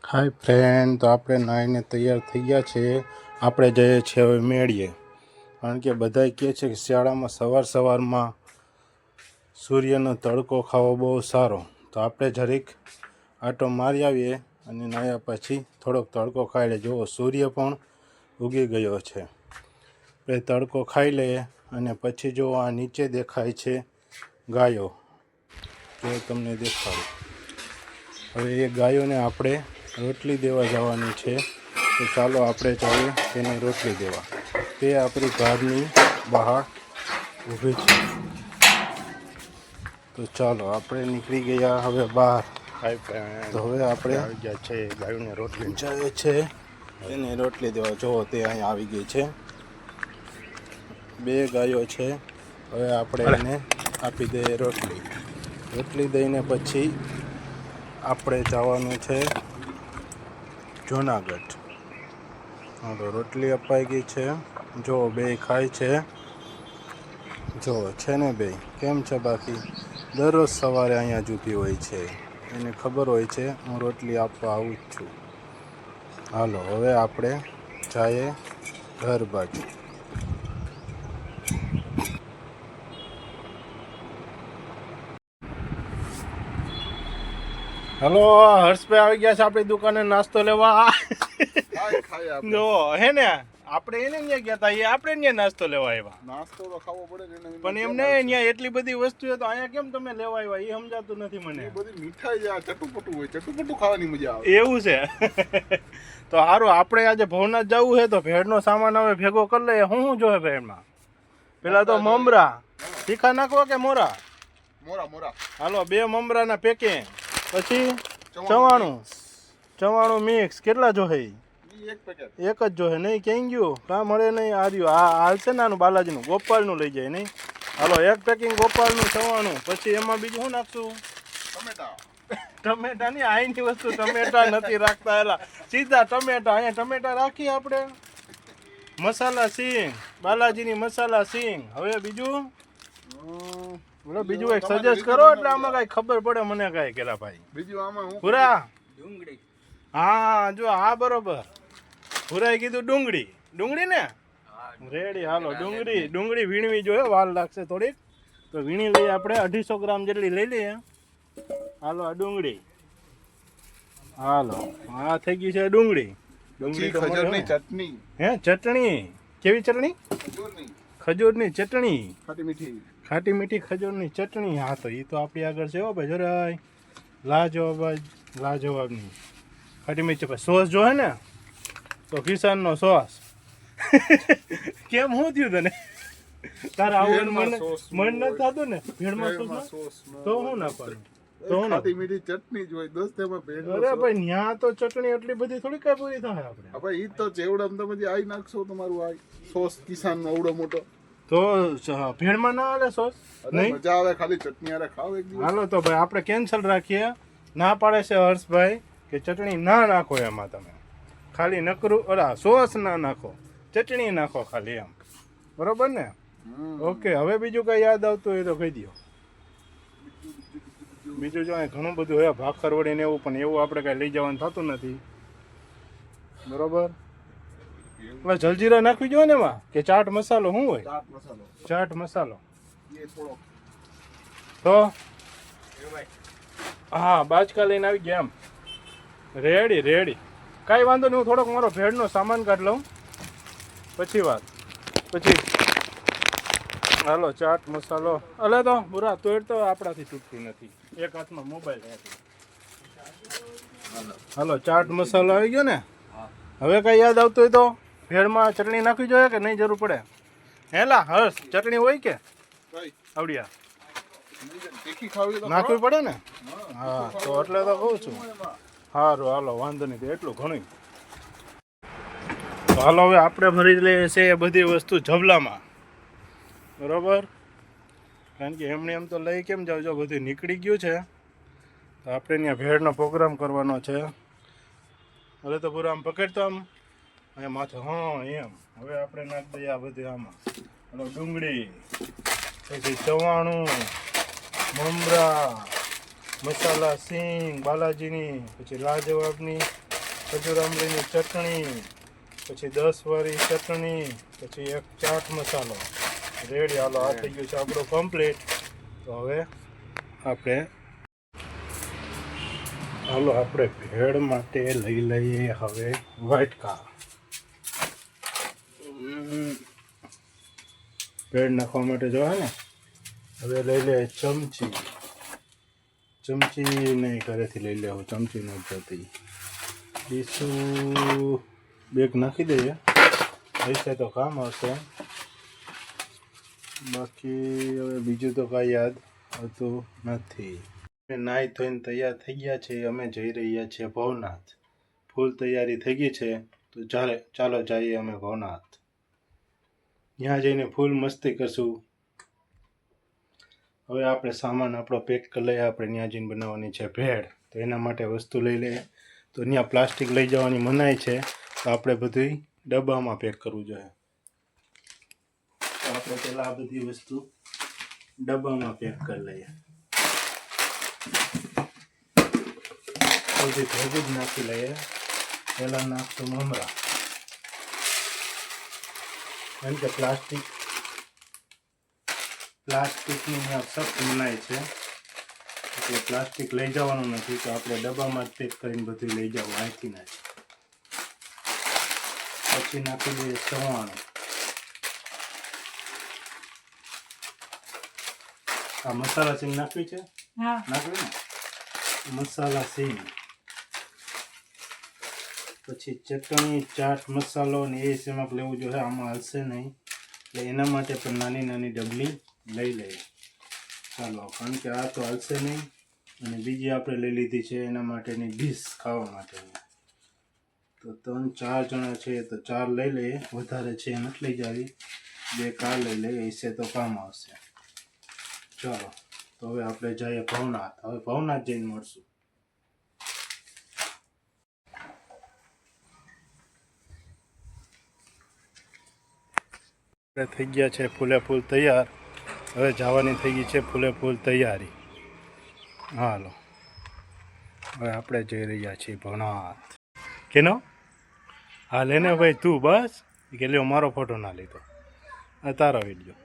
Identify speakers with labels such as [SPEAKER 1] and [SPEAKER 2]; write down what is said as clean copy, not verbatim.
[SPEAKER 1] હાય friend, તો આપણે નાહીને તૈયાર થઈ ગયા છે. આપણે જઈએ છીએ હવે મેળીએ, કારણ કે બધા કહે છે કે શિયાળામાં સવારમાં સૂર્યનો તડકો ખાવો બહુ સારો. તો આપણે જરીક આટો મારી આવીએ અને નાહ્યા પછી થોડોક તડકો ખાઈ લઈએ. જુઓ, સૂર્ય પણ ઉગી ગયો છે. આપણે તડકો ખાઈ લઈએ અને પછી જો આ નીચે દેખાય છે ગાયો, જો તમને દેખાડું. હવે એ ગાયોને આપણે રોટલી દેવા જવાની છે. તો ચાલો આપણે જઈએ તેને રોટલી દેવા. તે આપણી ઘરની બહાર ઊભી છે. તો ચાલો આપણે નીકળી ગયા હવે બહાર. તો હવે આપણે આવી ગયા છે, ગાયોને રોટલી જાય છે, એને રોટલી દેવા. જુઓ, તે અહીં આવી ગઈ છે. 2 ગાયો છે. હવે આપણે એને આપી દઈએ રોટલી દઈને પછી આપણે જવાનું છે જૂનાગઢ. તો રોટલી અપાઈ ગઈ છે. જો 2 ખાય છે. જો છે ને 2 કેમ છે. બાકી દરરોજ સવારે અહીંયા જ ઊભી હોય છે. એને ખબર હોય છે હું રોટલી આપવા આવું જ છું. હાલો હવે આપણે જઈએ ઘર બાજુ. હલો, હર્ષભાઈ આવી ગયા છે આપણી દુકાને નાસ્તો લેવા. જો હે ને, આપણે એને ત્યાં ગયા હતા, એ આપણે ત્યાં નાસ્તો લેવા આવ્યા.
[SPEAKER 2] નાસ્તો તો ખાવો પડે ને,
[SPEAKER 1] પણ એમ નહીં, ત્યાં એટલી બધી વસ્તુ છે તો અહીંયા કેમ તમે લેવા આવ્યા એ સમજાતું નથી મને.
[SPEAKER 2] બધી મીઠાઈ આ ચટુપટું હોય, ચટુપટું ખાવાની મજા આવે.
[SPEAKER 1] એવું છે. તો સારું, આપણે આજે ભવનાથ જવું છે તો ભેળનો સામાન હવે ભેગો કરી લઈએ. શું જોવે ભેળમાં? પેલા તો મમરા તીખા નાખવા કે મોરા?
[SPEAKER 2] મોરા.
[SPEAKER 1] હાલો, 2 મમરાના પેકિંગ. પછી ચવાણું મિક્સ. કેટલા જોહે? એક જ જોહે. નહીં ક્યાં ગયું? કાં મળે નહીં. આ રહ્યું. આ હાલશે ને, આનું બાલાજીનું ગોપાલનું લઈ જાય નહીં. હાલો, 1 પેકિંગ ગોપાલનું ચવાણું. પછી એમાં બીજું શું નાખશું? ટમેટા ની આઈની વસ્તુ ટમેટા નથી રાખતા. એલા સીધા ટમેટા. અહીંયા ટમેટા રાખીએ આપણે. મસાલા સિંગ, બાલાજીની મસાલા સિંગ. હવે બીજું બીજું એક સજેસ્ટ કરો એટલે આમાં કઈ ખબર પડે મને. કઈ કેલા ભાઈ
[SPEAKER 2] બીજું આમાં
[SPEAKER 1] પૂરા ડુંગળી. હા જો, હા બરોબર. પૂરાએ કીધું ડુંગળી ને રેડી. હાલો, ડુંગળી વીણવી જોઈએ, વાર લાગશે થોડીક. તો વીણી લઈએ આપણે. 250 ગ્રામ જેટલી લઈ લઈએ. હાલો, આ ડુંગળી. હાલો, આ થઈ ગઈ છે ડુંગળી.
[SPEAKER 2] ખજૂરની ચટણી.
[SPEAKER 1] હે, ચટણી કેવી ચટણી? ખજૂરની ચટણી. ખાટી મીઠી ખજૂરની ચટણી. હા, તો એ તો આપણી આગળ છે હો ભાઈ. જરાય લાજવાબની ખાટી મીઠી. સોસ જોહે ને તો કિસાનનો સોસ. કેમ શું થયું તને? તારા આવવાનું મન નથી થતું ને ભેળમાં સોસ? તો શું નાખવાનું?
[SPEAKER 2] ખાટી મીઠી ચટણી જ હોય દોસ્ત. એમાં ભેળ.
[SPEAKER 1] અરે ભાઈ, ન્યા તો ચટણી એટલી બધી થોડી કઈ પૂરી થાય આપણે.
[SPEAKER 2] હવે ઈ તો ચેવડમ તમે જે આઈ નાખશો તમારું આ સોસ કિસાનનો આવડો મોટો,
[SPEAKER 1] તો ભેળમાં ના હાલે સોસ? નહીં,
[SPEAKER 2] મજા આવે ખાલી ચટણી આરે ખાવ એક દિવસ.
[SPEAKER 1] હાલો તો ભાઈ આપણે કેન્સલ રાખીએ. ના પાડે છે હર્ષભાઈ કે ચટણી ના નાખો એમાં. તમે ખાલી નકરું સોસ ના નાખો, ચટણી નાખો ખાલી, એમ બરોબર ને? ઓકે, હવે બીજું કઈ યાદ આવતું હોય તો કહી દો. બીજું જો ઘણું બધું હોય, ભાખર વળી ને એવું, પણ એવું આપણે કઈ લઈ જવાનું થતું નથી. બરોબર. હવે જલજીરા નાખવી જોઈએ ને એમાં, કે ચાટ મસાલો? શું હોય? ચાટ મસાલો. તો હા, બાજકા લઈને આવી ગયા એમ. રેડી. કાંઈ વાંધો નહીં. હું થોડોક મારો ભેળનો સામાન કાઢ લઉં પછી વાત. હાલો, ચાટ મસાલો. અલે તો બુરા તોડ તો આપણાથી તૂટતી નથી. એક હાથમાં મોબાઈલ. હાલો, ચાટ મસાલો આવી ગયો ને. હવે કઈ યાદ આવતું હોય તો ભેળમાં ચટણી નાખવી જોઈએ કે નહીં? જરૂર પડે? હેલા હર્ષ, ચટણી હોય કે આવડિયા? નાખવી પડે ને. હા, તો એટલે તો કહું છું. સારું, હાલો, વાંધો નહીં. એટલું ઘણું. તો હાલો, હવે આપણે ભરી લઈએ છે એ બધી વસ્તુ ઝબલામાં. બરોબર, કારણ કે એમને એમ તો લઈ કેમ જાવ? જો બધું નીકળી ગયું છે. તો આપણે ત્યાં ભેળનો પ્રોગ્રામ કરવાનો છે. હવે તો પૂરા આમ પકડતો આમ અહીંયા માથે. હા, એમ. હવે આપણે નાખી દઈએ આ બધું આમાં. હલો, ડુંગળી, પછી ચવાણું, મમરા, મસાલા સિંગ બાલાજીની, પછી લાજવાબની ખજૂર આંબલીની ચટણી, પછી 10 વાળી ચટણી, પછી એક ચાટ મસાલો રેડી. હાલો આ થઈ ગયું છે આપણું કમ્પ્લીટ. તો હવે આપણે ભેળ માટે લઈ લઈએ હવે વાટકા. ભેળ નાખવા માટે જો હે ને હવે લઈ લે ચમચી નહીં ઘરેથી લઈ લેવું, ચમચી નહીં જતી. બીજું બેગ નાખી દઈએ, હશે તો કામ આવશે. બાકી હવે બીજું તો કાંઈ યાદ આવતું નથી. નાહી ધોઈને તૈયાર થઈ ગયા છે. અમે જઈ રહ્યા છીએ ભવનાથ. ફૂલ તૈયારી થઈ ગઈ છે, તો ચાલો જઈએ અમે ભવનાથ. ત્યાં જઈને ફૂલ મસ્તી કરશું. હવે આપણે સામાન આપણો પેક કરી લઈએ. આપણે ત્યાં જઈને બનાવવાની છે ભેળ, તો એના માટે વસ્તુ લઈ લઈએ. તો ત્યાં પ્લાસ્ટિક લઈ જવાની મનાઈ છે, તો આપણે બધું ડબ્બામાં પેક કરવું જોઈએ. તો આપણે પહેલાં આ બધી વસ્તુ ડબ્બામાં પેક કરી લઈએ. બધી ભેગું જ નાખી લઈએ. પહેલાં નાખતું મમરા, કેમ કે પ્લાસ્ટિકની સખ્ત મનાઈ છે, એટલે પ્લાસ્ટિક લઈ જવાનું નથી. તો આપણે ડબ્બામાં જ પેક કરીને બધું લઈ જવું અહીંથી ના. પછી નાખી દઈએ સવાણું. આ મસાલા સિંગ નાખવી છે, નાખવી ને મસાલા સિંગ. પછી ચટણી, ચાટ મસાલો ને એ સેમાં લેવું જોઈએ, આમાં હાલશે નહીં. એટલે એના માટે પણ નાની નાની ડબલી લઈ લઈએ. ચાલો, કારણ કે આ તો હાલશે નહીં. અને બીજી આપણે લઈ લીધી છે એના માટેની ડીશ ખાવા માટેની. તો 3-4 જણા છે તો 4 લઈ લઈએ, વધારે છે નથી લઈ જાવી. 2 કાર લઈ લઈએ, એસે તો કામ આવશે. ચાલો, તો હવે આપણે જઈએ ભવનાથ. હવે ભવનાથ જઈને મળશું. આપણે થઈ ગયા છે ફૂલે ફૂલ તૈયાર. હવે જવાની થઈ ગઈ છે ફૂલે ફૂલ તૈયારી. હાલો, હવે આપણે જઈ રહ્યા છીએ ભવનાથ. કેનો હા લેને ભાઈ તું બસ કે લ્યો મારો ફોટો ના લીધો, આ તારો વિડીયો.